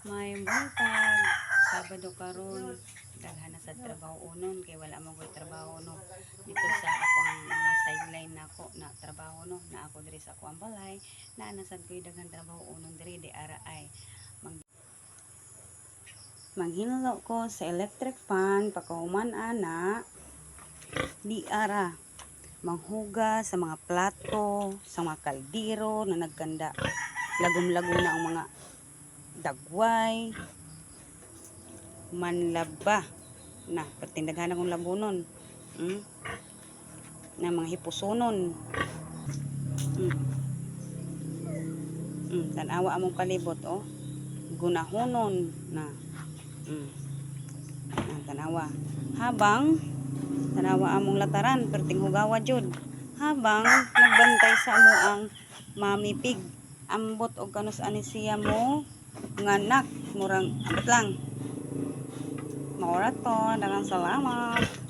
May buntag, Sabado karon, daghan na sa trabaho unon kay wala mo ko'y trabaho no. Dito sa ako ang mga sideline nako na trabaho no, na ako diri sa ako ang balay, na nasad ko'y daghan trabaho unon diri di ara ay maghinalo ko sa electric fan pagkahuman ana di ara manghugas sa mga plato, sa mga kaldero na nagkanda. Lagom-lagom na ang mga dagway, manlaba na pertindaghan akong labunon. Na mga hipusonon. Tanawa among palibot oh. Gunahonon na. Tanawa. Habang tanawa among lataran perting hugawa jud. Habang nagbantay sa amo ang mami pig. Ambot og kanus ani siya mo nganak murang abot lang. Mauraton, daghang salamat.